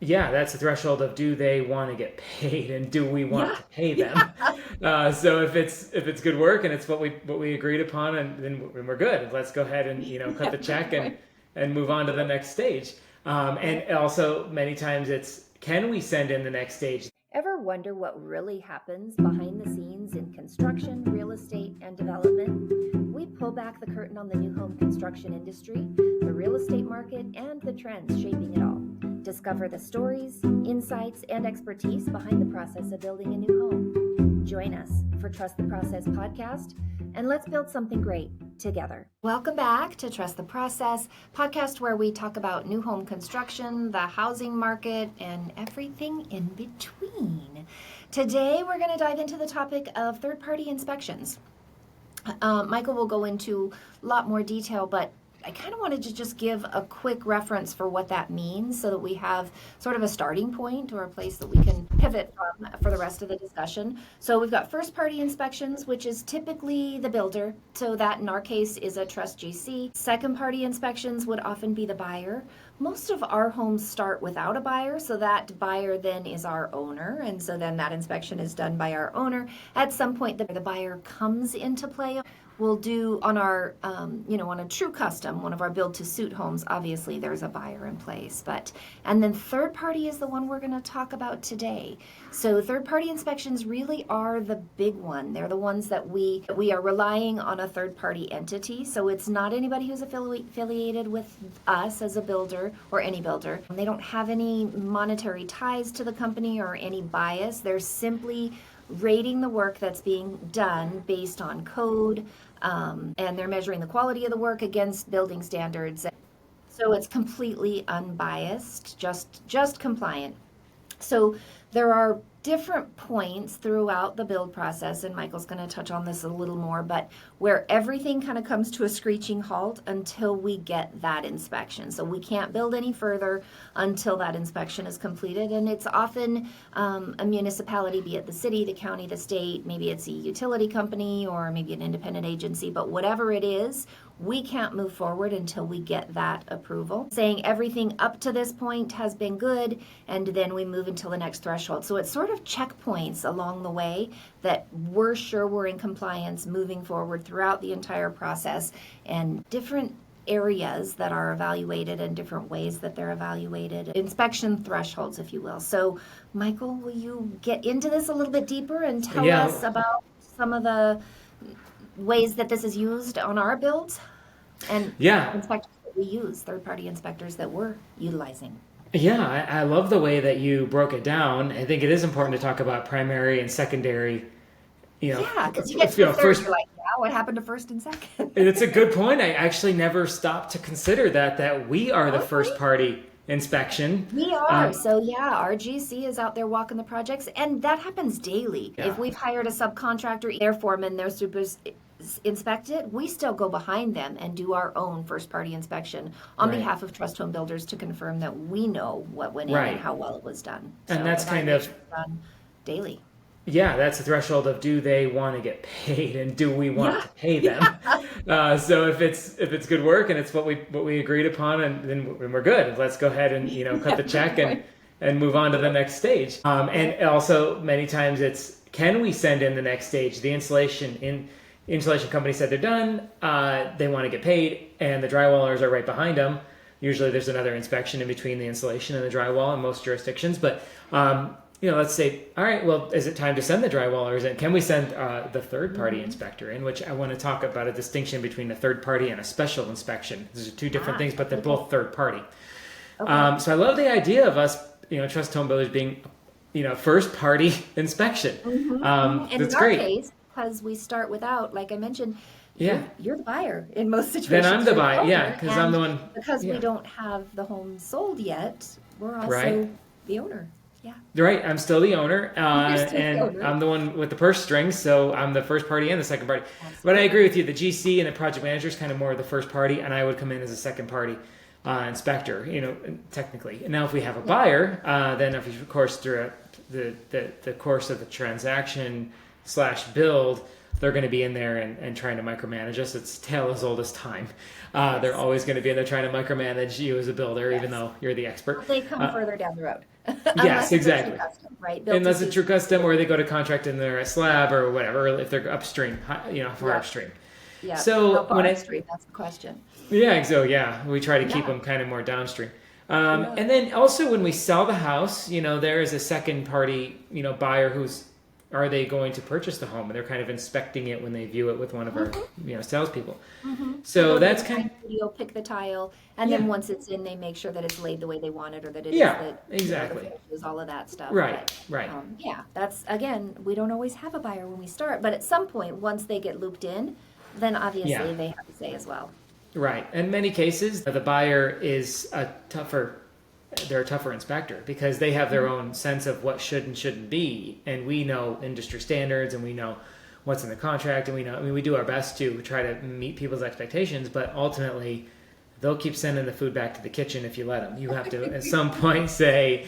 Yeah, that's the threshold of do they want to get paid and do we want Yeah, to pay them? yeah. So if it's good work and it's what we agreed upon, and then we're good. Let's go ahead and cut Yeah, the good check and point. move on to the Yep, next stage. yep. And also many times it's can we send in the next stage? Ever wonder what really happens behind the scenes in construction, real estate, and development? We pull back the curtain on the new home construction industry, the real estate market, and the trends shaping it all. Discover the stories, insights, and expertise behind the process of building a new home. Join us for Trust the Process podcast, and let's build something great together. Welcome back to Trust the Process, podcast where we talk about new home construction, the housing market, and everything in between. Today, we're going to dive into the topic of third-party inspections. Michael will go into a lot more detail, but I kind of wanted to just give a quick reference for what that means so that we have sort of a starting point or a place that we can pivot from for the rest of the discussion. So we've got first party inspections, which is typically the builder. So that in our case is a trust GC. Second party inspections would often be the buyer. Most of our homes start without a buyer, so that buyer then is our owner, and so then that inspection is done by our owner. At some point, the buyer comes into play. We'll do on our, on a true custom, one of our build to suit homes, obviously there's a buyer in place, and then third party is the one we're going to talk about today. So third party inspections really are the big one. They're the ones that we are relying on a third party entity. So it's not anybody who's affiliated with us as a builder or any builder. They don't have any monetary ties to the company or any bias. They're simply rating the work that's being done based on code, and they're measuring the quality of the work against building standards. So it's completely unbiased, just compliant. So there are different points throughout the build process, and Michael's going to touch on this a little more, but where everything kind of comes to a screeching halt until we get that inspection. So we can't build any further until that inspection is completed, and it's often a municipality, be it the city, the county, the state, maybe it's a utility company or maybe an independent agency, but whatever it is, we can't move forward until we get that approval, saying everything up to this point has been good, and then we move until the next threshold. So it's sort of checkpoints along the way that we're sure we're in compliance moving forward throughout the entire process, and different areas that are evaluated and different ways that they're evaluated, inspection thresholds, if you will. So Michael, will you get into this a little bit deeper and tell Yeah, us about some of the ways that this is used on our builds and yeah, inspectors that we use, third-party inspectors that we're utilizing? yeah. I love the way that you broke it down. I think it is important to talk about primary and secondary. Yeah, because you get to the third, First. you're like, yeah, what happened to first and second? It's a good point. I actually never stopped to consider that we are the Okay. first party inspection. We are. Um, So yeah, our GC is out there walking the projects, and that happens daily. yeah, If we've hired a subcontractor, their foreman, their supers inspect it, we still go behind them and do our own first party inspection on right, behalf of Trust Home Builders to confirm that we know what went in and right. how well it was done. And So that's kind of evaluation is done daily. yeah, that's the threshold of do they want to get paid and do we want Yeah, to pay them? yeah. So if it's good work and it's what we agreed upon, and then we're good. Let's go ahead and cut Yeah, the good check and point. move on to the next stage. Yep. And also many times it's can we send in the next stage? The installation company said they're done. They want to get paid, and the drywallers are right behind them. Usually there's another inspection in between the installation and the drywall in most jurisdictions, but let's say, all right, well, is it time to send the drywallers in? Can we send the third party Hmm. inspector in? Which I want to talk about a distinction between a third party and a special inspection. These are two different things, but they're Okay. both third party. Okay. So I love the idea of us, trust home builders being, first party inspection. And in That's our great. case, because we start without, like I mentioned, Yeah. you're the buyer in most Then I'm situations. the You're the buyer. Yeah, owner, because I'm and the one. because we Yeah. don't have the home sold yet, we're Right. also the owner. Yeah, Right, I'm still the owner, you're still the and owner. I'm the one with the purse strings, so I'm the first party and the second party. But I Absolutely. agree with you. The GC and the project manager is kind of more of the first party, and I would come in as a second party inspector. Technically. And now, if we have a Yeah. buyer, then of course throughout the course of the transaction slash build, they're going to be in there and trying to micromanage us. It's tale as old as time. They're always going to be in there trying to micromanage you as a builder, even Yes. though you're the expert. They come further down the road. Yes, Unless it's a true exactly. custom, right? Built to Unless it's suit. true custom, or they go to contract and they're a slab or whatever, or if they're upstream, far Yeah. upstream. Yeah. So How far when I upstream? That's the question. Yeah, so yeah, we try to keep Yeah. them kind of more downstream. Yeah. And then also when we sell the house, there is a second party, buyer who's are they going to purchase the home, and they're kind of inspecting it when they view it with one of our, salespeople. So They'll that's do the kind design studio, pick the tile, and Yeah. then once it's in, they make sure that it's laid the way they want it, or that it is Yeah, that exactly. the finishes, all of that stuff. Right, right. Yeah, that's again, we don't always have a buyer when we start, but at some point, once they get looped in, then obviously Yeah. they have to say as well. Right. In many cases, the buyer is they're a tougher inspector because they have their own sense of what should and shouldn't be. And we know industry standards, and we know what's in the contract, and we do our best to try to meet people's expectations, but ultimately they'll keep sending the food back to the kitchen if you let them. You have to at some point say,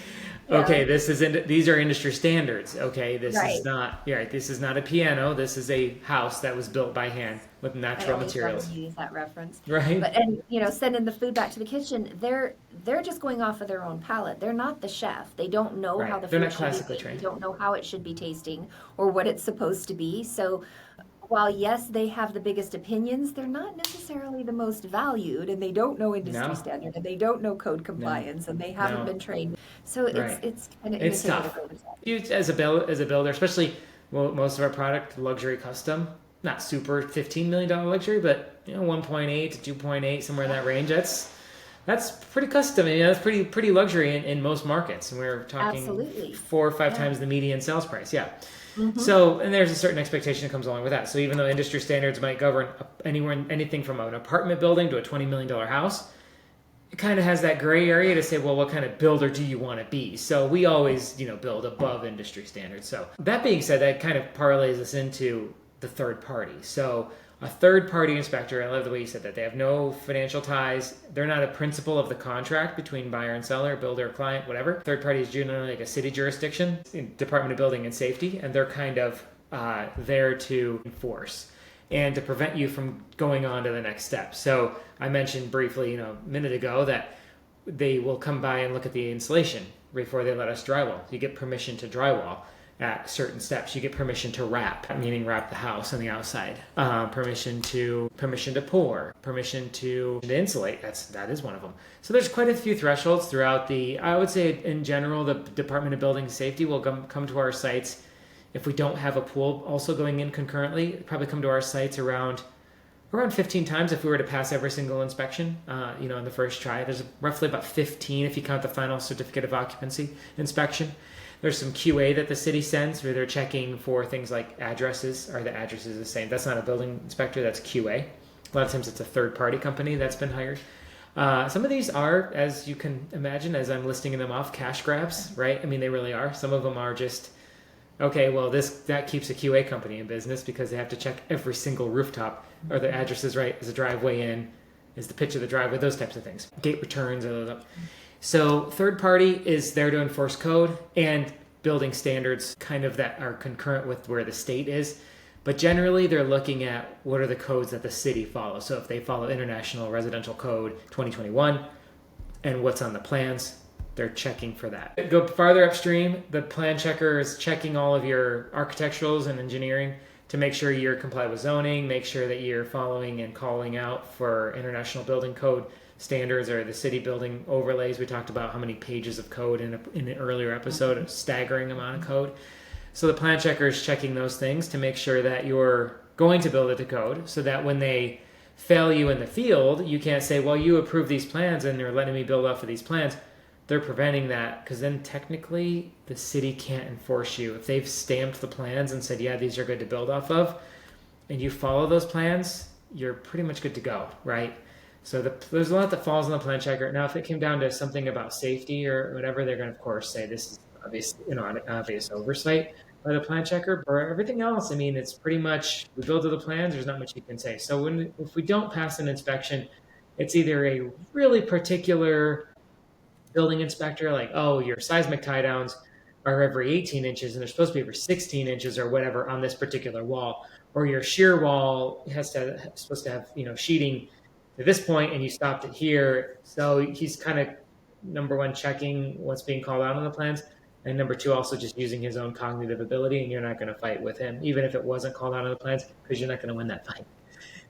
okay, these are industry standards. Okay, this Right. is not this is not a piano. This is a house that was built by hand with I natural always love materials. when you use that reference. Right. But sending the food back to the kitchen, they're just going off of their own palate. They're not the chef. They don't know Right. how the They're food not should classically be. trained. They don't know how it should be tasting or what it's supposed to be. So while yes, they have the biggest opinions, they're not necessarily the most valued, and they don't know industry No. standard, and they don't know code compliance, and they haven't No. been trained. So Right. it's kind of It's tough. You, as a builder, especially most of our product, luxury custom, not super $15 million luxury, but 1.8 to 2.8, somewhere in that range. That's pretty custom. That's pretty luxury in most markets, and we're talking Absolutely. 4 or 5 times the median sales price. Yeah. So, and there's a certain expectation that comes along with that. So even though industry standards might govern anything from an apartment building to a $20 million house, it kind of has that gray area to say, well, what kind of builder do you want to be? So we always, build above industry standards. So that being said, that kind of parlays us into the third party. So a third party inspector, I love the way you said that. They have no financial ties. They're not a principal of the contract between buyer and seller, builder, client, whatever. Third party is generally like a city jurisdiction, Department of Building and Safety, and they're kind of there to enforce and to prevent you from going on to the next step. So I mentioned briefly, a minute ago, that they will come by and look at the insulation before they let us drywall. You get permission to drywall at certain steps. You get permission to wrap, meaning wrap the house on the outside. Permission to pour. Permission to insulate. That is one of them. So there's quite a few thresholds throughout I would say in general, the Department of Building and Safety will come to our sites. If we don't have a pool also going in concurrently, probably come to our sites around 15 times if we were to pass every single inspection, in the first try. There's roughly about 15 if you count the final certificate of occupancy inspection. There's some QA that the city sends where they're checking for things like addresses. Are the addresses the same? That's not a building inspector, that's QA. A lot of times it's a third-party company that's been hired. Some of these are, as you can imagine, as I'm listing them off, cash grabs, right? I mean, they really are. Some of them are just, okay, well, that keeps a QA company in business because they have to check every single rooftop. Are the addresses right? Is the driveway in? Is the pitch of the driveway? Those types of things. Gate returns. So third party is there to enforce code and building standards kind of that are concurrent with where the state is. But generally, they're looking at what are the codes that the city follows. So if they follow International Residential Code 2021 and what's on the plans, they're checking for that. Go farther upstream, the plan checker is checking all of your architecturals and engineering to make sure you're compliant with zoning, make sure that you're following and calling out for International Building Code standards or the city building overlays. We talked about how many pages of code in an earlier episode, a staggering amount of code. So the plan checker is checking those things to make sure that you're going to build it to code so that when they fail you in the field, you can't say, well, you approved these plans and you're letting me build off of these plans. They're preventing that because then technically the city can't enforce you. If they've stamped the plans and said, yeah, these are good to build off of, and you follow those plans, you're pretty much good to go, right? So there's a lot that falls on the plan checker. Now, if it came down to something about safety or whatever, they're going to, of course, say this is obvious, an obvious oversight by the plan checker. For everything else, I mean, it's pretty much we build to the plans. There's not much you can say. So if we don't pass an inspection, it's either a really particular building inspector, like, oh, your seismic tie downs are every 18 inches and they're supposed to be every 16 inches or whatever on this particular wall, or your shear wall supposed to have, sheeting to this point and you stopped it here. So he's kind of, number one, checking what's being called out on the plans, and number two, also just using his own cognitive ability, and you're not going to fight with him, even if it wasn't called out on the plans, because you're not going to win that fight.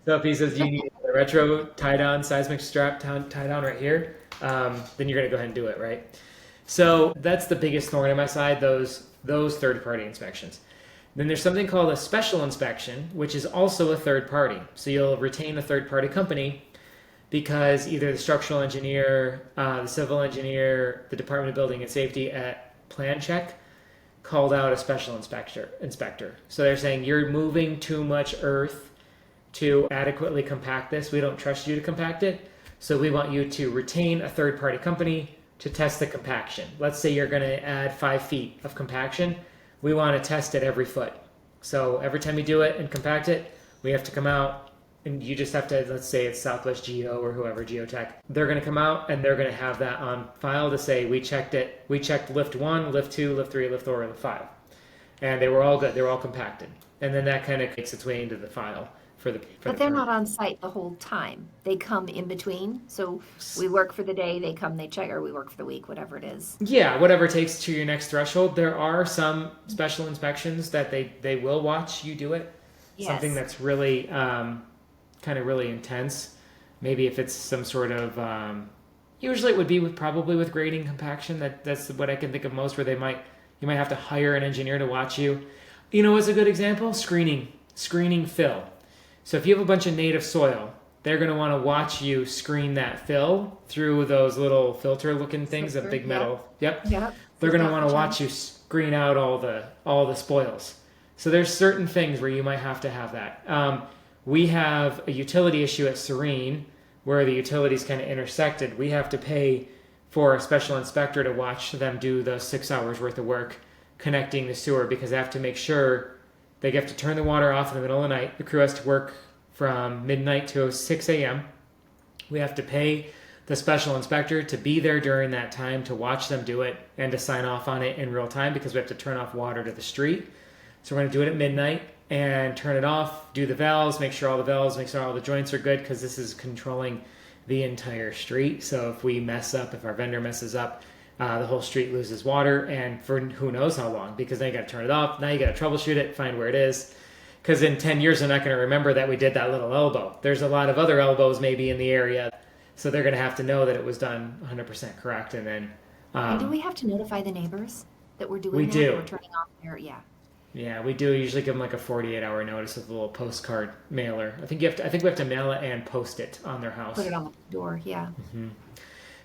So if he says you need a retro tie down seismic strap tie down right here, then you're going to go ahead and do it, right? So that's the biggest thorn in my side, those third party inspections. Then there's something called a special inspection, which is also a third party. So you'll retain a third party company because either the structural engineer, the civil engineer, the Department of Building and Safety at plan check called out a special inspector. So they're saying you're moving too much earth to adequately compact this. We don't trust you to compact it. So we want you to retain a third party company to test the compaction. Let's say you're going to add 5 feet of compaction. We want to test it every foot. So every time you do it and compact it, we have to come out, and you just have to, let's say it's Southwest Geo or whoever, Geotech. They're going to come out and they're going to have that on file to say, we checked it. We checked lift 1, lift 2, lift 3, lift 4, lift 5. And they were all good. They were all compacted. And then that kind of makes its way into the file. But they're not on site the whole time. They come in between. So we work for the day, they come, they check, or we work for the week, whatever it is. Yeah, whatever it takes to your next threshold. There are some special inspections that they will watch you do it. Yes. Something that's really kind of really intense. Maybe if it's some sort of usually it would be probably with grading compaction. That's what I can think of most, where you might have to hire an engineer to watch you. As a good example, screening fill. So if you have a bunch of native soil, they're going to want to watch you screen that fill through those little filter looking things, a big metal. Yep. They're going to want to watch you screen out all the spoils. So there's certain things where you might have to have that. We have a utility issue at Serene where the utilities kind of intersected. We have to pay for a special inspector to watch them do the 6 hours worth of work connecting the sewer, because they have to make sure they have to turn the water off in the middle of the night. The crew has to work from midnight to 6 a.m. We have to pay the special inspector to be there during that time to watch them do it and to sign off on it in real time, because we have to turn off water to the street. So we're going to do it at midnight and turn it off, do the valves, make sure all the joints are good, because this is controlling the entire street. So if we mess up, if our vendor messes up, the whole street loses water, and for who knows how long, because then you got to turn it off. Now you got to troubleshoot it, find where it is, because in 10 years, they're not going to remember that we did that little elbow. There's a lot of other elbows maybe in the area, so they're going to have to know that it was done 100% correct. And then, and do we have to notify the neighbors that we're doing we that? do. We're turning off their, Yeah, we do usually give them like a 48-hour notice with a little postcard mailer. I think we have to mail it and post it on their house. Put it on the door, yeah. Mm-hmm.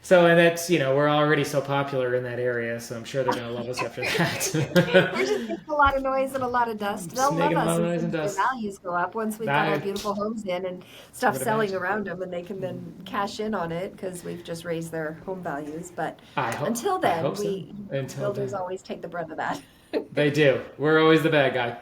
So, and that's, we're already so popular in that area, so I'm sure they're going to love us after that. We're just making a lot of noise and a lot of dust. They'll love us and their values go up once we've got our beautiful homes in and stuff selling around them, and they can then cash in on it because we've just raised their home values. But until then, builders always take the brunt of that. They do. We're always the bad guy.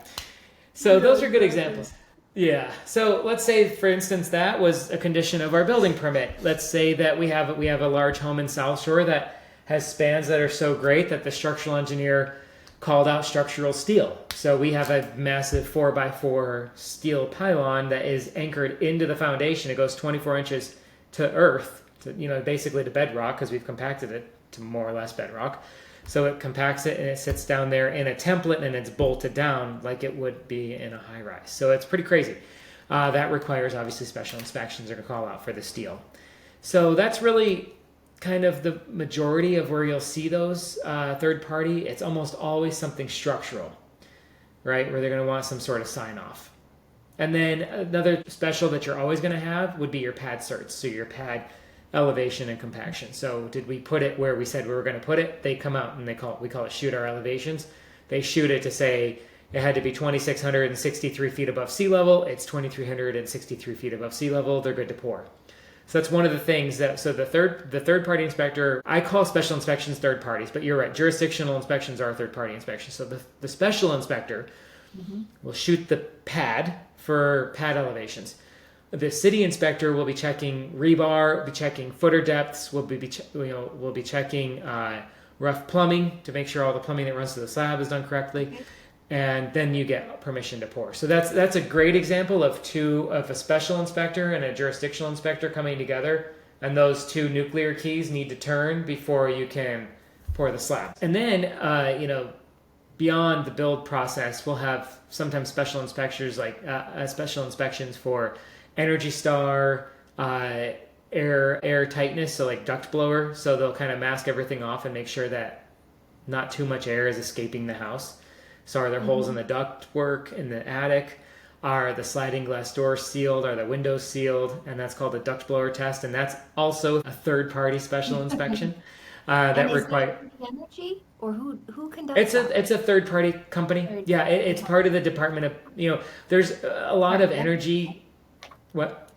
So those are good examples. Yeah. So let's say, for instance, that was a condition of our building permit. Let's say that we have a large home in South Shore that has spans that are so great that the structural engineer called out structural steel. So we have a massive 4x4 steel pylon that is anchored into the foundation. It goes 24 inches to earth, basically to bedrock, because we've compacted it to more or less bedrock. So it compacts it and it sits down there in a template, and it's bolted down like it would be in a high rise. So it's pretty crazy. That requires obviously special inspections are going to call out for the steel. So that's really kind of the majority of where you'll see those third party. It's almost always something structural, right? Where they're going to want some sort of sign off. And then another special that you're always going to have would be your pad certs. So your pad elevation and compaction. So did we put it where we said we were going to put it? They come out and we call it shoot our elevations. They shoot it to say it had to be 2,663 feet above sea level. It's 2,363 feet above sea level. They're good to pour. So that's one of the things so the third party inspector, I call special inspections third parties, but you're right. Jurisdictional inspections are third party inspections. So the special inspector will shoot the pad for pad elevations. The city inspector will be checking rebar, be checking footer depths, will be checking rough plumbing to make sure all the plumbing that runs to the slab is done correctly. and then you get permission to pour. So that's a great example of a special inspector and a jurisdictional inspector coming together, and those two nuclear keys need to turn before you can pour the slab. And then beyond the build process, we'll have sometimes special inspections like special inspections for Energy Star, air tightness, so like duct blower. So they'll kind of mask everything off and make sure that not too much air is escaping the house. So are there holes in the duct work in the attic? Are the sliding glass doors sealed? Are the windows sealed? And that's called a duct blower test. And that's also a third-party special inspection that requires energy, or who conducts that? It's a third-party company. Yeah, it's part of the Department of, there's a lot of energy. What?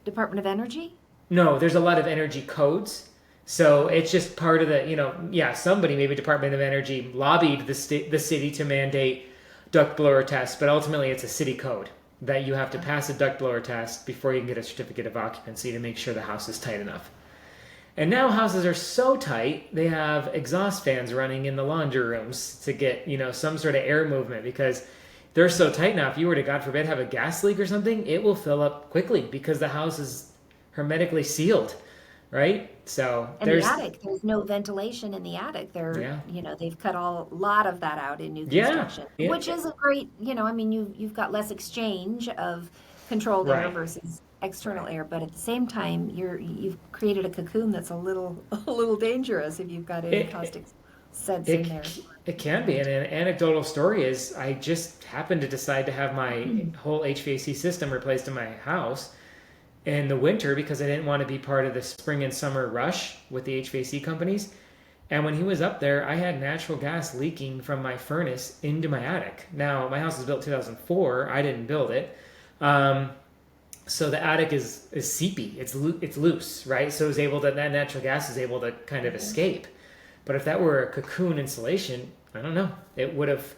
Department of Energy? No, there's a lot of energy codes. So it's just part of the, somebody, maybe Department of Energy, lobbied the city to mandate duct blower tests, but ultimately it's a city code that you have to pass a duct blower test before you can get a certificate of occupancy to make sure the house is tight enough. And now houses are so tight, they have exhaust fans running in the laundry rooms to get, some sort of air movement, because they're so tight now. If you were to, God forbid, have a gas leak or something, it will fill up quickly because the house is hermetically sealed. Right? So the attic, there's no ventilation in the attic. They've cut a lot of that out in new construction, which is a great, you've got less exchange of controlled air versus external air, but at the same time, you've created a cocoon that's a little dangerous if you've got any caustic sense in there. It can be. And an anecdotal story is I just happened to decide to have my whole HVAC system replaced in my house in the winter because I didn't want to be part of the spring and summer rush with the HVAC companies. And when he was up there, I had natural gas leaking from my furnace into my attic. Now, my house was built 2004. I didn't build it. So the attic is seepy. It's loose, right? So that natural gas is able to kind of escape. But if that were a cocoon insulation, I don't know. It would have...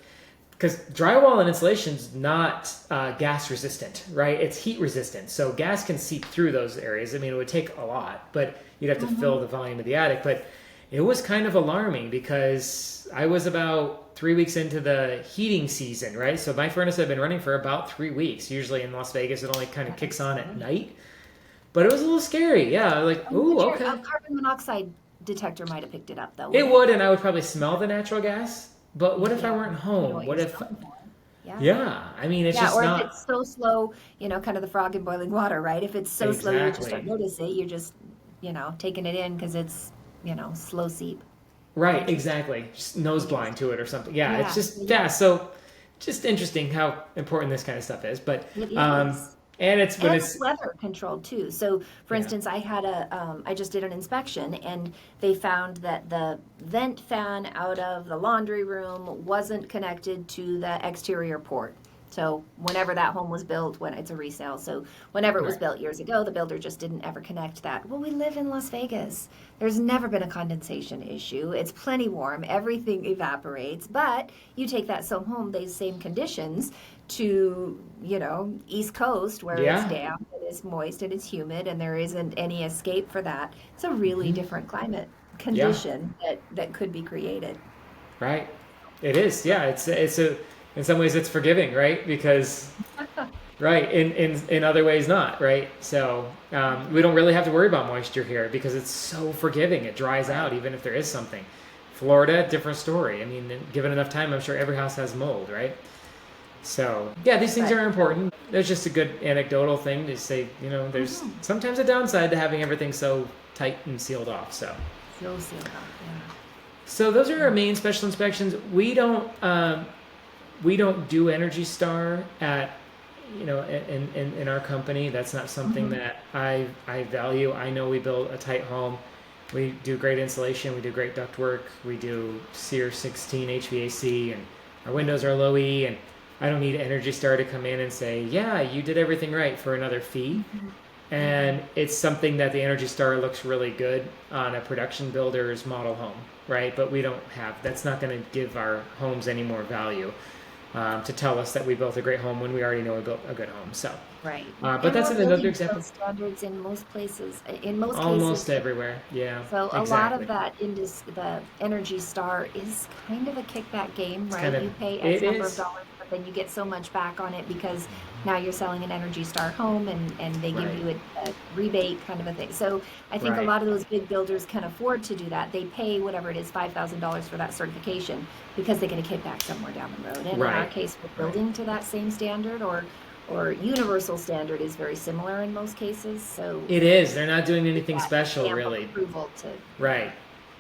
Because drywall and insulation is not gas resistant, right? It's heat resistant. So gas can seep through those areas. I mean, it would take a lot, but you'd have to fill the volume of the attic. But it was kind of alarming because I was about 3 weeks into the heating season, right? So my furnace had been running for about 3 weeks. Usually in Las Vegas, it only kind of kicks on at night. But it was a little scary. Yeah, like, ooh, okay. A carbon monoxide detector might have picked it up, though. It would, and I would probably smell the natural gas. But what if I weren't home? What if... I mean, it's just not... Or if it's so slow, kind of the frog in boiling water, right? If it's so slow you just don't notice it, you're just, taking it in because it's, slow seep. Right, exactly. Just nose blind to it or something. Yeah, it's just, so just interesting how important this kind of stuff is. But, it is. And it's when it's weather controlled too. So, for instance, I had I just did an inspection, and they found that the vent fan out of the laundry room wasn't connected to the exterior port. So, whenever that home was built, when it's a resale, so whenever it was built years ago, the builder just didn't ever connect that. Well, we live in Las Vegas. There's never been a condensation issue. It's plenty warm. Everything evaporates. But you take that home, these same conditions, to East Coast where it's damp and it's moist and it's humid and there isn't any escape for that. It's a really different climate condition that could be created. Right. It is. Yeah. It's in some ways it's forgiving, right? Because in other ways not, right? So we don't really have to worry about moisture here because it's so forgiving. It dries out even if there is something. Florida, different story. I mean, given enough time, I'm sure every house has mold, right? So, these things are important. There's just a good anecdotal thing to say, there's sometimes a downside to having everything so tight and sealed off. So sealed off, So those are our main special inspections. We don't do Energy Star at, in our company. That's not something that I value. I know we build a tight home. We do great insulation. We do great ductwork. We do SEER 16 HVAC, and our windows are low E, and I don't need Energy Star to come in and say, you did everything right for another fee. And it's something that the Energy Star looks really good on a production builder's model home, right? But we don't have, that's not going to give our homes any more value to tell us that we built a great home when we already know we built a good home. So Right. But And that's we're another building to example. those standards in most places, in most cases. Almost everywhere. Yeah, So a lot of exactly. that the Energy Star is kind of a kickback game, It's right? kind of, You pay X it number of is. dollars, but then you get so much back on it because now you're selling an Energy Star home and they give Right, you a rebate kind of a thing. So I think a right, lot of those big builders can afford to do that. They pay whatever it is, $5,000 for that certification because they get a kickback somewhere down the road. And in our right, case, we're right. building to that same standard or universal standard is very similar in most cases. So It is. They're not doing get anything that special, stamp of really. approval to, yeah. Right.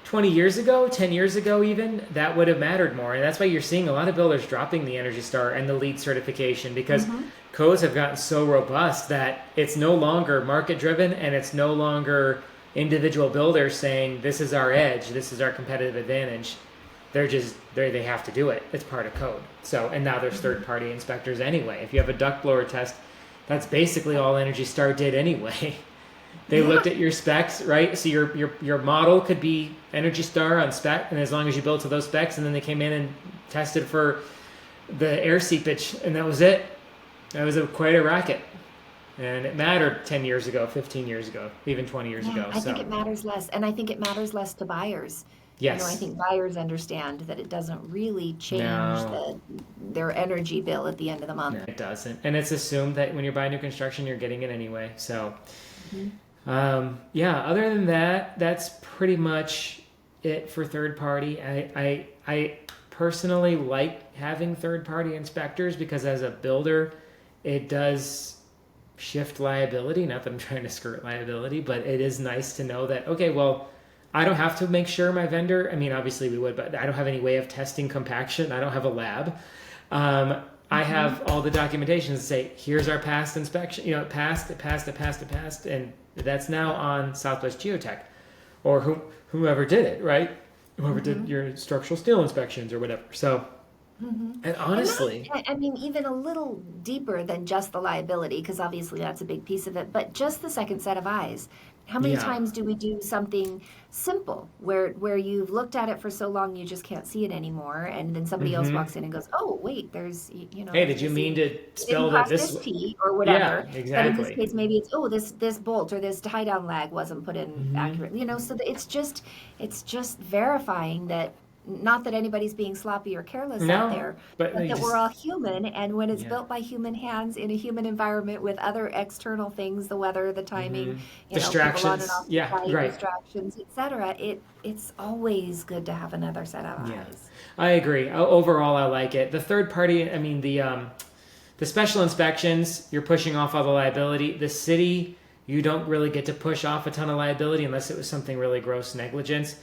20 years ago, 10 years ago, even, that would have mattered more. And that's why you're seeing a lot of builders dropping the Energy Star and the LEED certification because Mhm. codes have gotten so robust that it's no longer market driven and it's no longer individual builders saying, this is our edge, this is our competitive advantage. They have to do it. It's part of code. So, and now there's Mhm. third party inspectors anyway. If you have a duct blower test, that's basically all Energy Star did anyway. They Yeah. looked at your specs, right? So your model could be Energy Star on spec, and as long as you built to those specs, and then they came in and tested for the air seepage, and that was it. That was quite a racket, and it mattered 10 years ago, 15 years ago, even 20 years Yeah, ago. I think So it matters less, and I think it matters less to buyers. I yes, think buyers understand that it doesn't really change no, their energy bill at the end of the no, month. it doesn't, and it's assumed that when you're buying new construction, you're getting it anyway. So Mhm. yeah, other than that, that's pretty much it for third party. I personally like having third party inspectors because as a builder, it does shift liability. Not that I'm trying to skirt liability, but it is nice to know that, okay, well, I don't have to make sure my vendor, I mean, obviously we would, but I don't have any way of testing compaction. I don't have a lab. I Mhm. have all the documentation to say, here's our past inspection. It passed, it passed, it passed, it passed, and that's now on Southwest Geotech or whoever did it, right? Whoever did Mhm. your structural steel inspections or whatever. So, Mhm. and And honestly, I mean, even a little deeper than just the liability, because obviously that's a big piece of it, but just the second set of eyes. How many yeah, times do we do something simple where you've looked at it for so long you just can't see it anymore, and then somebody else mm-hmm. walks in and goes, "Oh, wait, Hey, there's did you mean missing. to You didn't spell that cross this this way? T or Yeah, whatever." But in this exactly. case, maybe it's, "Oh, this bolt or this tie down lag wasn't put in Mm-hmm. accurately." So it's just verifying that not that anybody's being sloppy or careless out No, there, but but you that we're just, all human, and when it's yeah. built by human hands in a human environment with other external things, the weather, the timing, Mm-hmm. people on and Distractions. off the Yeah, site, right. distractions, etc. It's always good to have another set of Yeah, eyes. I agree. Overall, I like it. The third party, I mean, the special inspections, you're pushing off all the liability. The city, you don't really get to push off a ton of liability unless it was something really gross negligence.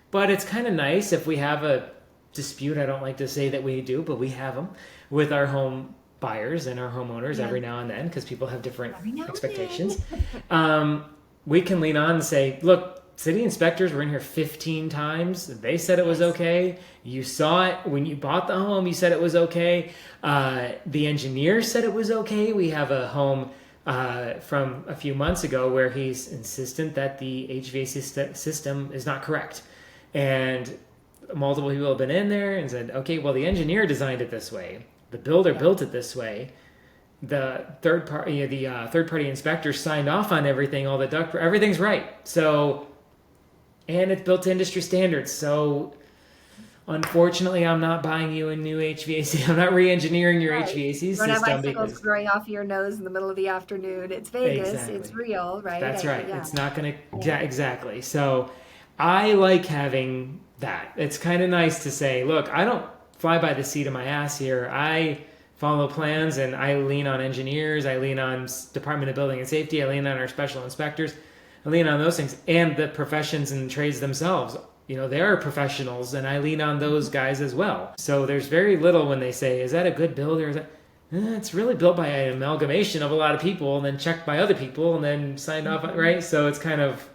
But it's kind of nice if we have a dispute. I don't like to say that we do, but we have them with our home buyers and our homeowners Yeah, every now and then because people have different every now and expectations. then. Um, we can lean on and say, look, city inspectors were in here 15 times. They said it was Yes. okay. You saw it when you bought the home. You said it was okay. The engineer said it was okay. We have a home from a few months ago where he's insistent that the HVAC system is not correct. And multiple people have been in there and said, okay, well, the engineer designed it this way. The builder Yeah. built it this way. The third party inspectors signed off on everything, all the duct, everything's right. So, and it's built to industry standards. So, unfortunately, I'm not buying you a new HVAC. I'm not re-engineering your Right. HVAC You don't have system icicles because growing off your nose in the middle of the afternoon. It's Vegas. It's exactly. real, right? That's right. Yeah. It's not going to, Yeah. exactly. So I like having that. It's kind of nice to say, look, I don't fly by the seat of my ass here. I follow plans and I lean on engineers. I lean on Department of Building and Safety. I lean on our special inspectors. I lean on those things and the professions and trades themselves. They are professionals and I lean on those guys as well. So there's very little when they say, is that a good build or is that, it's really built by an amalgamation of a lot of people and then checked by other people and then signed off, Mhm. right? So it's kind of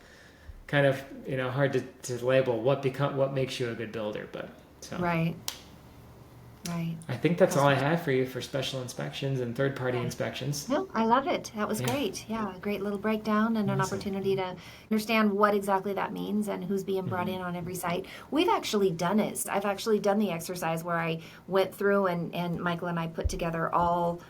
hard to label what makes you a good builder, but so Right. Right. I think that's all I Customer. have for you for special inspections and third party Okay. inspections. No, I love it. That was Yeah, great. Yeah, a great little breakdown and an awesome. opportunity to understand what exactly that means and who's being brought Hmm. in on every site. We've actually done it. I've actually done the exercise where I went through and Michael and I put together all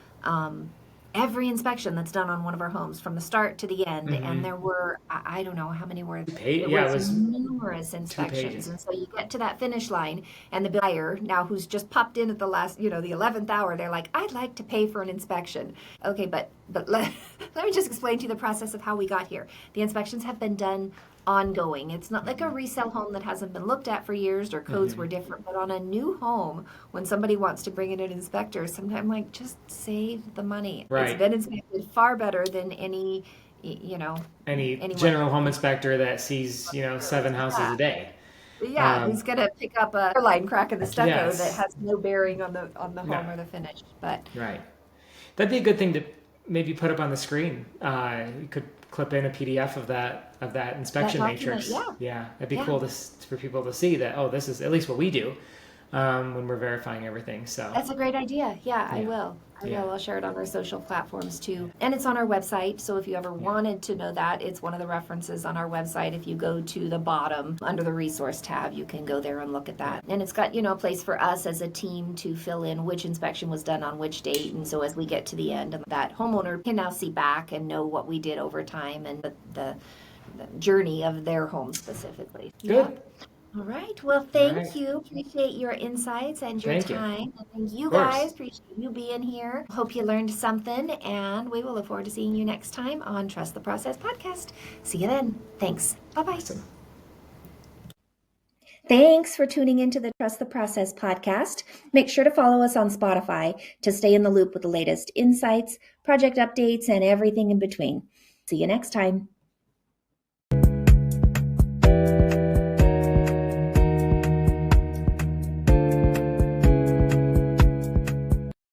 every inspection that's done on one of our homes from the start to the end. Mm-hmm. And there were, I don't know how many were, Yeah, it was was numerous 2 inspections. pages. And so you get to that finish line and the buyer now who's just popped in at the last, the 11th hour, they're like, I'd like to pay for an inspection. Okay, but let me just explain to you the process of how we got here. The inspections have been done ongoing. It's not like a resale home that hasn't been looked at for years or codes were different, but on a new home, when somebody wants to bring in an inspector, sometimes like just save the money. Right. It's been inspected far better than any general home inspector that sees 7 houses a day. Yeah, who's gonna pick up a line crack in the stucco Yes. that has no bearing on the home or the finish. But right, that'd be a good thing to maybe put up on the screen. You could clip in a PDF of that inspection matrix. Yeah, it'd be cool for people to see that. Oh, this is at least what we do when we're verifying everything. So that's a great idea. Yeah, I will. I'll share it on our social platforms too. And it's on our website. So if you ever wanted to know that, it's one of the references on our website. If you go to the bottom under the resource tab, you can go there and look at that. And it's got, a place for us as a team to fill in which inspection was done on which date. And so as we get to the end, that homeowner can now see back and know what we did over time and the journey of their home specifically. Good. Yeah. All right. Well, thank you. Appreciate your insights and your time. And thank you guys. Appreciate you being here. Hope you learned something, and we will look forward to seeing you next time on Trust the Process podcast. See you then. Thanks. Bye-bye. Awesome. Thanks for tuning into the Trust the Process podcast. Make sure to follow us on Spotify to stay in the loop with the latest insights, project updates, and everything in between. See you next time.